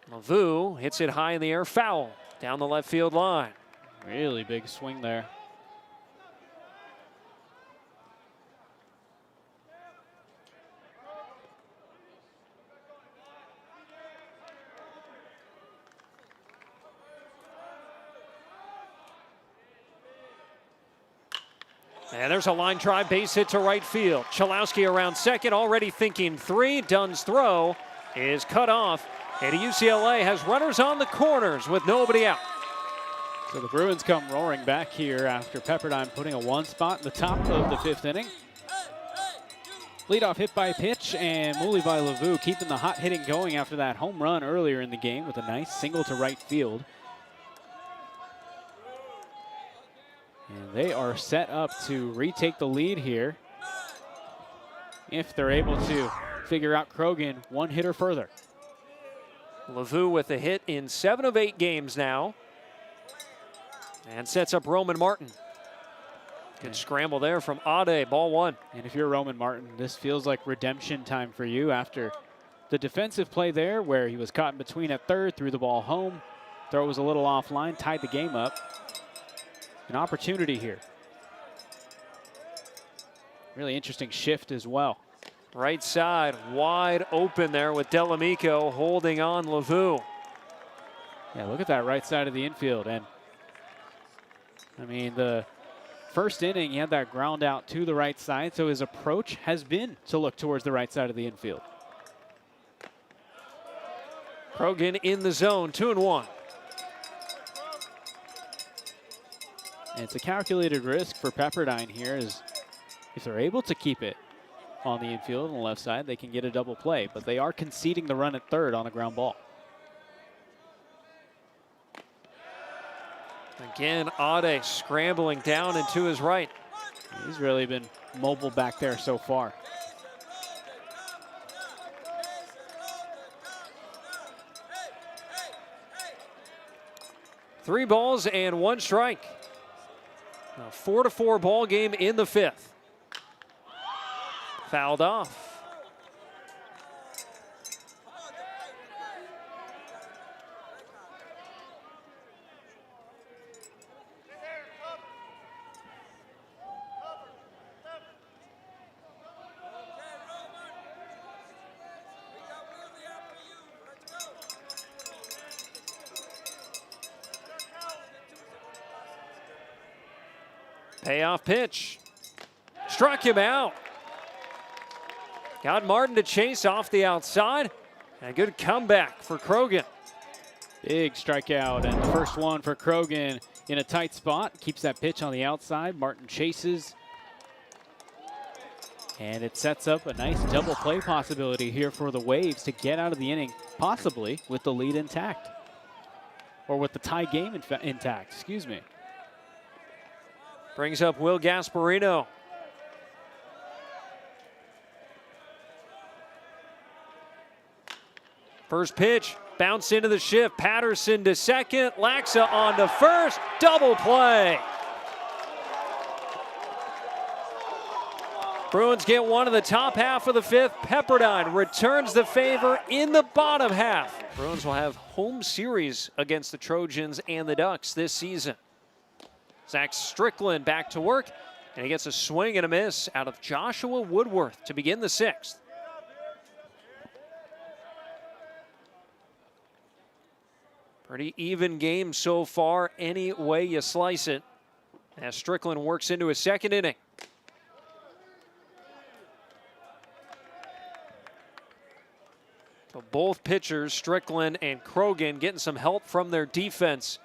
LaVue hits it high in the air, foul down the left field line. Really big swing there. And there's a line drive, base hit to right field. Chalowski around second, already thinking 3. Dunn's throw is cut off. And UCLA has runners on the corners with nobody out. So the Bruins come roaring back here after Pepperdine putting a 1 spot in the top of the 5th inning. Leadoff hit by pitch and Mooley by LaVue, keeping the hot hitting going after that home run earlier in the game with a nice single to right field. And they are set up to retake the lead here if they're able to figure out Krogan 1 hitter further. LaVue with a hit in 7 of 8 games now. And sets up Roman Martin. Good scramble there from Ade, ball 1. And if you're Roman Martin, this feels like redemption time for you after the defensive play there where he was caught in between at third, threw the ball home. Throw was a little offline, tied the game up. An opportunity here. Really interesting shift as well. Right side wide open there with Delamico holding on LaVue. Yeah, look at that right side of the infield. And I mean, the first inning, he had that ground out to the right side, so his approach has been to look towards the right side of the infield. Krogan in the zone, 2-1. And it's a calculated risk for Pepperdine here, as if they're able to keep it on the infield on the left side, they can get a double play, but they are conceding the run at third on a ground ball. Again, Ade scrambling down and to his right. He's really been mobile back there so far. Three balls and 1 strike. A 4-4 ball game in the 5th. Fouled off. Payoff pitch. Struck him out. Got Martin to chase off the outside. And a good comeback for Krogan. Big strikeout, and the first one for Krogan in a tight spot. Keeps that pitch on the outside. Martin chases. And it sets up a nice double play possibility here for the Waves to get out of the inning, possibly with the lead intact. Or with the tie game intact, excuse me. Brings up Will Gasparino. First pitch, bounce into the shift. Patterson to second, Laxa on to first, double play. Bruins get one in the top half of the 5th. Pepperdine returns the favor in the bottom half. Bruins will have home series against the Trojans and the Ducks this season. Zach Strickland back to work, and he gets a swing and a miss out of Joshua Woodworth to begin the 6th. Pretty even game so far, any way you slice it, as Strickland works into his 2nd inning. So both pitchers, Strickland and Krogan, getting some help from their defense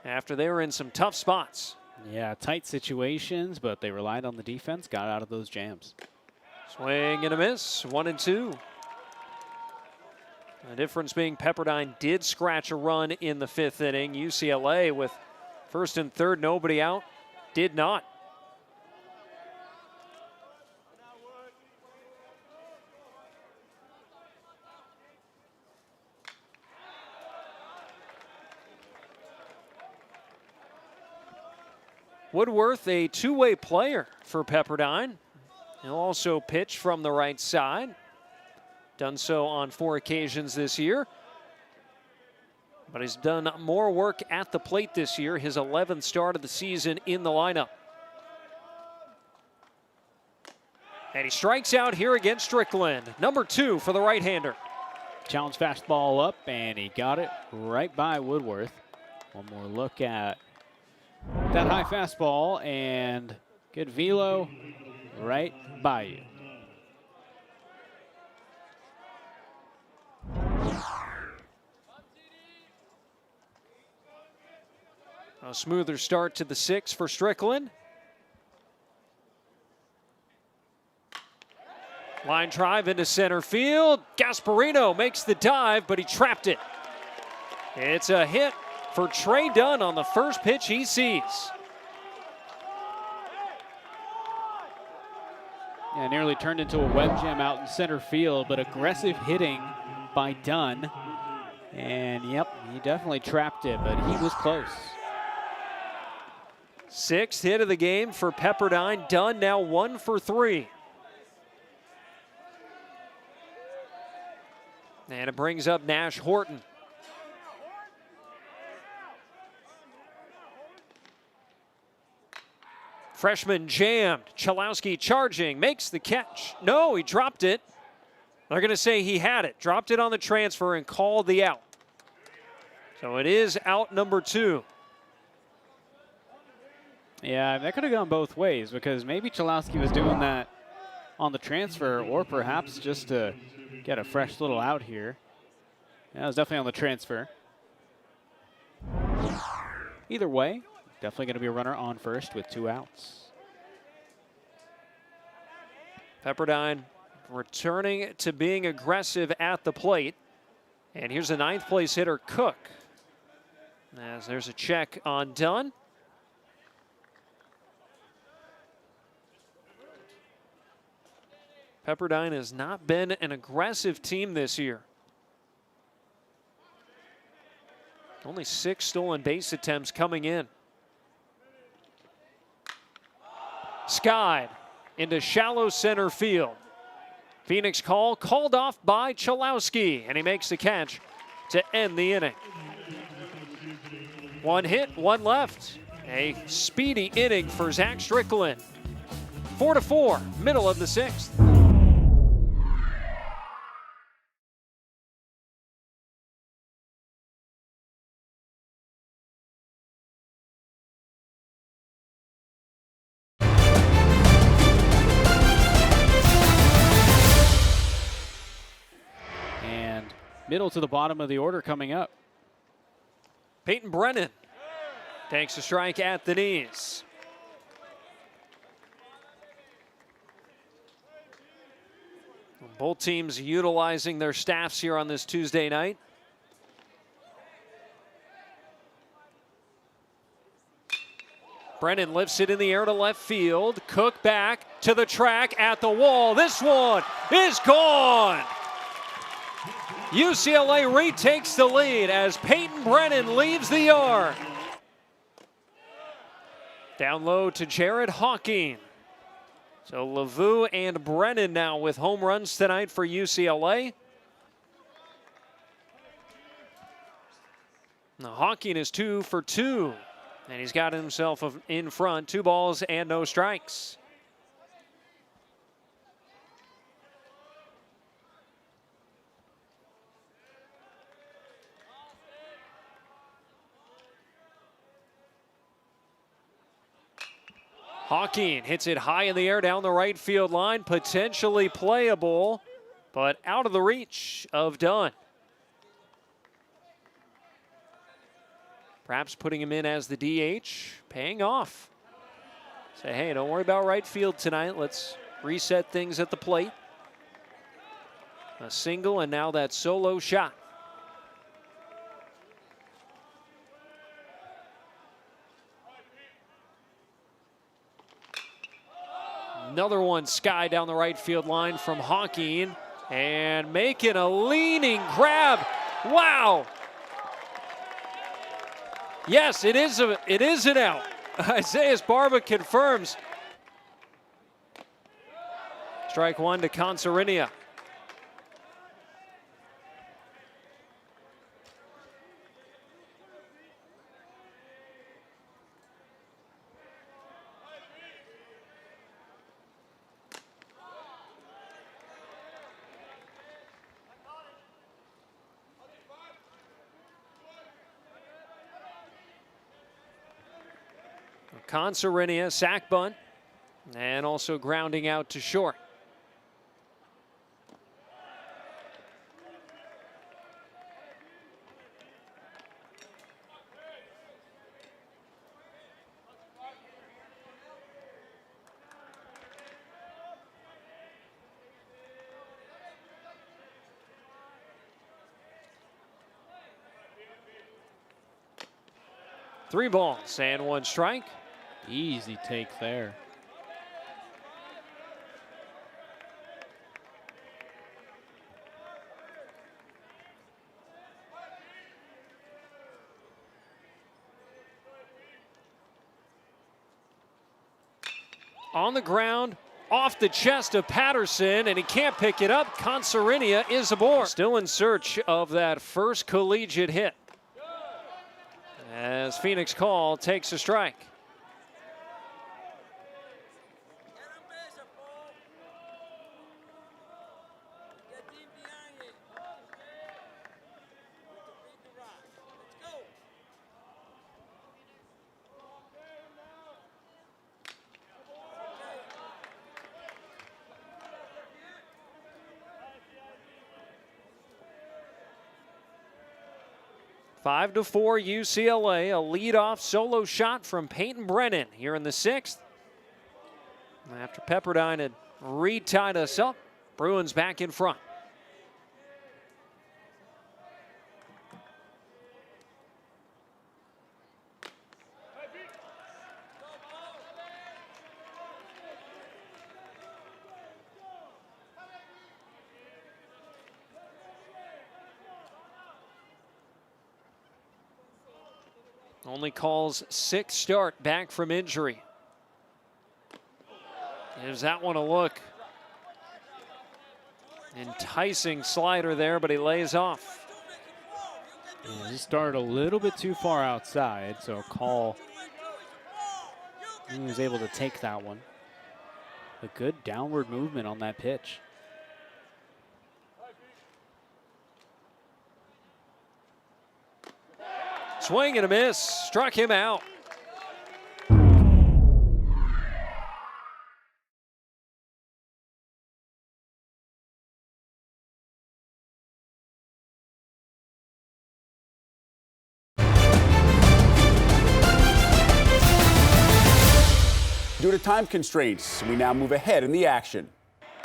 after they were in some tough spots. Yeah, tight situations, but they relied on the defense, got out of those jams. Swing and a miss, 1-2. The difference being Pepperdine did scratch a run in the 5th inning. UCLA with first and third, nobody out, did not. Woodworth, a two-way player for Pepperdine. He'll also pitch from the right side. Done so on 4 occasions this year. But he's done more work at the plate this year, his 11th start of the season in the lineup. And he strikes out here against Strickland. Number 2 for the right-hander. Challenge fastball up, and he got it right by Woodworth. One more look at that high fastball, and good velo right by you. A smoother start to the 6th for Strickland. Line drive into center field. Gasparino makes the dive, but he trapped it. It's a hit for Trey Dunn on the first pitch he sees. Yeah, nearly turned into a web gem out in center field, but aggressive hitting by Dunn. And yep, he definitely trapped it, but he was close. 6th hit of the game for Pepperdine. Dunn now 1 for 3. And it brings up Nash Horton. Freshman jammed. Chalowski charging, makes the catch. No, he dropped it. They're going to say he had it. Dropped it on the transfer and called the out. So it is out number 2. Yeah, that could have gone both ways, because maybe Chalowski was doing that on the transfer, or perhaps just to get a fresh little out here. Yeah, it was definitely on the transfer. Either way, definitely going to be a runner on first with 2 outs. Pepperdine returning to being aggressive at the plate. And here's the 9th place hitter, Cook. As there's a check on Dunn. Pepperdine has not been an aggressive team this year. Only 6 stolen base attempts coming in. Skied into shallow center field. Phoenix called off by Chalowski, and he makes the catch to end the inning. 1 hit, 1 left. A speedy inning for Zach Strickland. 4-4, middle of the 6th. Middle to the bottom of the order coming up. Payton Brennan takes a strike at the knees. Both teams utilizing their staffs here on this Tuesday night. Brennan lifts it in the air to left field. Cook back to the track at the wall. This one is gone. UCLA retakes the lead as Payton Brennan leaves the yard. Down low to Jared Hawking. So LaVue and Brennan now with home runs tonight for UCLA. Now Hawking is 2 for 2. And he's got himself in front. 2 balls and no strikes. Hawking hits it high in the air down the right field line, potentially playable, but out of the reach of Dunn. Perhaps putting him in as the DH, paying off. Say, hey, don't worry about right field tonight. Let's reset things at the plate. A single and now that solo shot. Another one sky down the right field line from Hawking and making a leaning grab. Wow. Yes, it is an out. Isaiah Barba confirms. Strike one to Consarinia. Consarinia, sack bunt, and also grounding out to short. Three balls and one strike. Easy take there. On the ground, off the chest of Patterson, and he can't pick it up. Consarinia is aboard. Still in search of that first collegiate hit, as Phoenix Call takes a strike. Five to 4 UCLA, a leadoff solo shot from Payton Brennan here in the 6th. After Pepperdine had retied us up, Bruins back in front. Only calls 6th start back from injury. Gives that one a look. Enticing slider there, but he lays off. Yeah, he started a little bit too far outside, so a call. He was able to take that one. A good downward movement on that pitch. Swing and a miss, struck him out. Due to time constraints, we now move ahead in the action.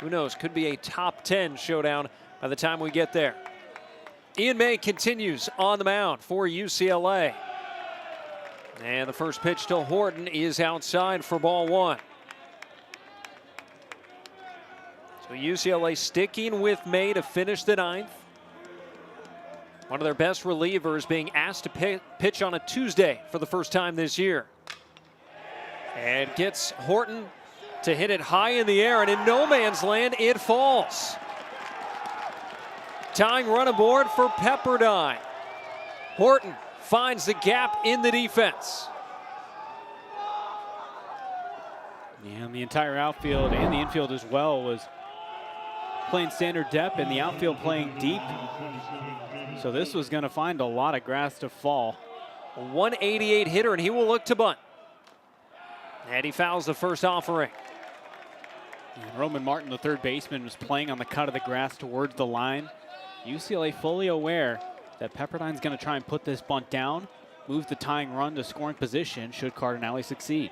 Who knows, could be a top 10 showdown by the time we get there. Ian May continues on the mound for UCLA. And the first pitch to Horton is outside for ball one. So UCLA sticking with May to finish the 9th. One of their best relievers being asked to pitch on a Tuesday for the first time this year. And gets Horton to hit it high in the air, and in no man's land, it falls. Tying run aboard for Pepperdine. Horton finds the gap in the defense. Yeah, and the entire outfield and the infield as well was playing standard depth, and the outfield playing deep. So this was going to find a lot of grass to fall. A 188 hitter, and he will look to bunt. And he fouls the first offering. And Roman Martin, the third baseman, was playing on the cut of the grass towards the line. UCLA fully aware that Pepperdine's going to try and put this bunt down, move the tying run to scoring position should Cardinale succeed.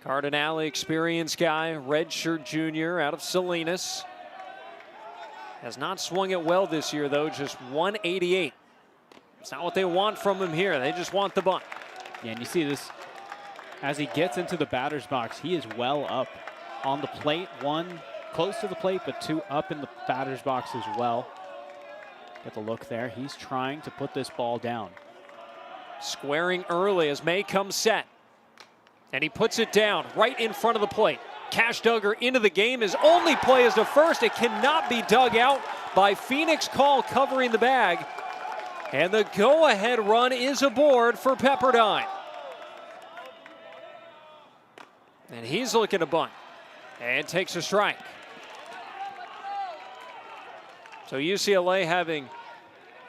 Cardinale, experienced guy, redshirt junior out of Salinas. Has not swung it well this year, though, just 188. It's not what they want from him here. They just want the bunt. Yeah, and you see this as he gets into the batter's box. He is well up on the plate. One close to the plate, but two up in the batter's box as well. Get the look there. He's trying to put this ball down. Squaring early as May comes set. And he puts it down right in front of the plate. Cash Duggar into the game. His only play is to first. It cannot be dug out by Phoenix Call covering the bag. And the go-ahead run is aboard for Pepperdine. And he's looking to bunt. And takes a strike. So UCLA having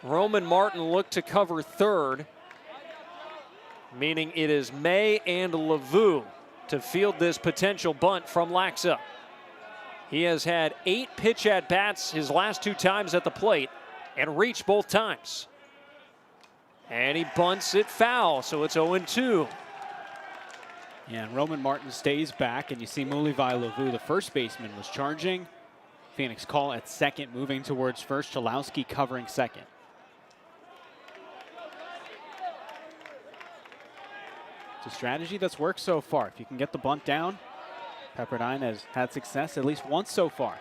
Roman Martin look to cover third, meaning it is May and LaVue to field this potential bunt from Laxa. He has had 8 pitch at-bats his last 2 times at the plate and reached both times. And he bunts it foul, so it's 0-2. Yeah, and Roman Martin stays back, and you see Mulivai LaVue, the first baseman, was charging. Phoenix Call at second, moving towards first. Chalowski covering second. It's a strategy that's worked so far. If you can get the bunt down, Pepperdine has had success at least once so far.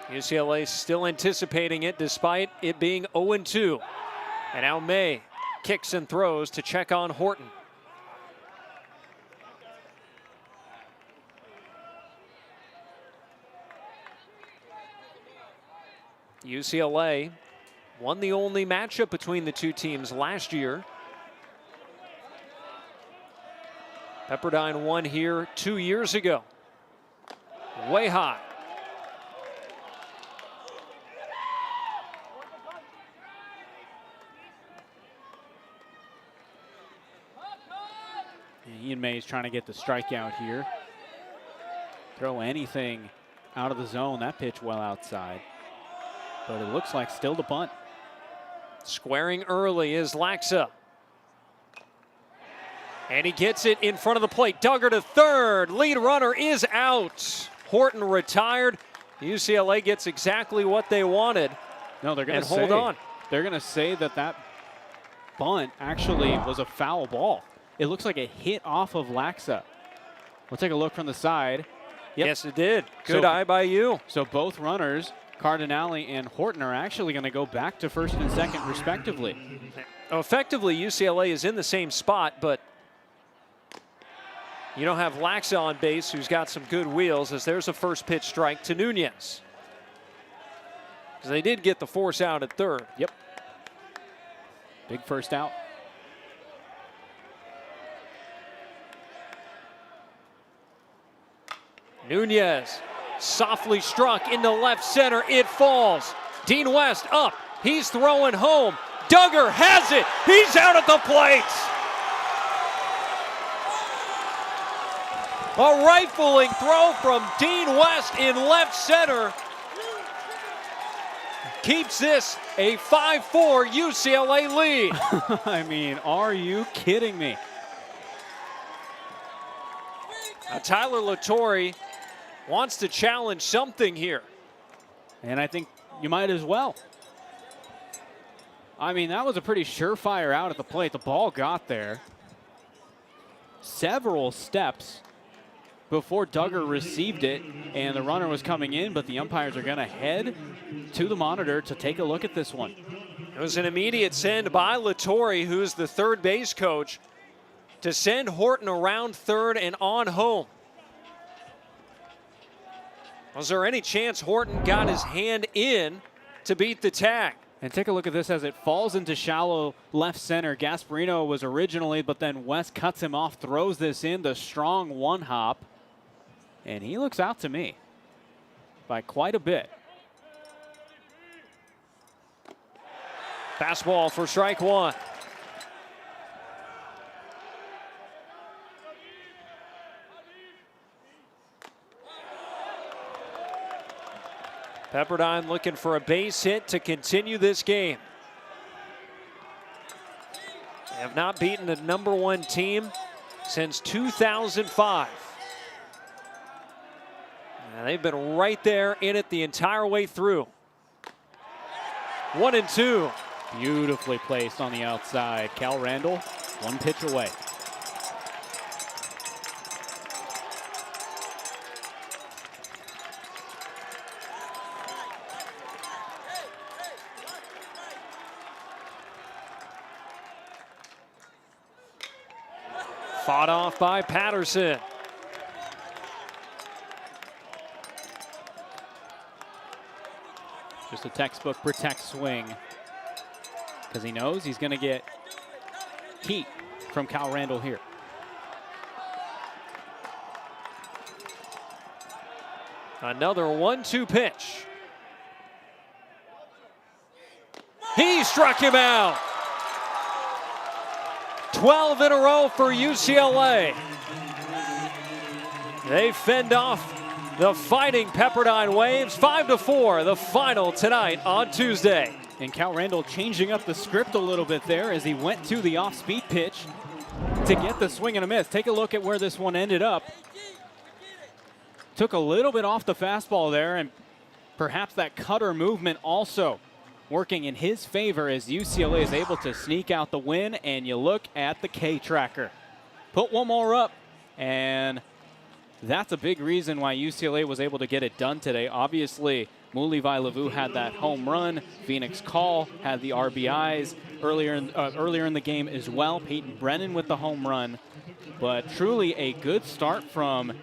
UCLA still anticipating it despite it being 0-2. And now May kicks and throws to check on Horton. UCLA won the only matchup between the two teams last year. Pepperdine won here 2 years ago. Way high. And Ian May is trying to get the strikeout here. Throw anything out of the zone. That pitch well outside. But it looks like still the bunt. Squaring early is Laxa. And he gets it in front of the plate. Duggar to third. Lead runner is out. Horton retired. UCLA gets exactly what they wanted. No, they're going to hold on. They're going to say that that bunt actually was a foul ball. It looks like it hit off of Laxa. We'll take a look from the side. Yep. Yes, it did. Good eye by you. So both runners, Cardinale and Horton, are actually going to go back to first and second respectively. Effectively, UCLA is in the same spot, but you don't have Laxa on base, who's got some good wheels, as there's a first pitch strike to Nunez. Because they did get the force out at third. Yep. Big first out. Nunez softly struck into left center. It falls. Dean West up. He's throwing home. Duggar has it. He's out at the plate. A rifling throw from Dean West in left center keeps this a 5-4 UCLA lead. I mean, are you kidding me? Tyler Latore wants to challenge something here. And I think you might as well. I mean, that was a pretty surefire out at the plate. The ball got there. Several steps before Duggar received it, and the runner was coming in, but the umpires are going to head to the monitor to take a look at this one. It was an immediate send by Latore, who's the third base coach, to send Horton around third and on home. Was there any chance Horton got his hand in to beat the tag? And take a look at this as it falls into shallow left center. Gasparino was originally, but then West cuts him off, throws this in, the strong one hop. And he looks out to me by quite a bit. Fastball for strike one. Pepperdine looking for a base hit to continue this game. They have not beaten a #1 team since 2005. And they've been right there in it the entire way through. 1 and 2. Beautifully placed on the outside. Cal Randall, 1 pitch away. Fought off by Patterson. Just a textbook protect swing, because he knows he's going to get heat from Cal Randall here. Another 1-2 pitch. He struck him out. 12 in a row for UCLA. They fend off the fighting Pepperdine Waves. 5-4, the final tonight on Tuesday. And Cal Randall changing up the script a little bit there as he went to the off-speed pitch to get the swing and a miss. Take a look at where this one ended up. Took a little bit off the fastball there, and perhaps that cutter movement also working in his favor as UCLA is able to sneak out the win. And you look at the K tracker. Put one more up, and that's a big reason why UCLA was able to get it done today. Obviously, Muli Vailavu had that home run. Phoenix Call had the RBIs earlier in the game as well. Payton Brennan with the home run. But truly a good start from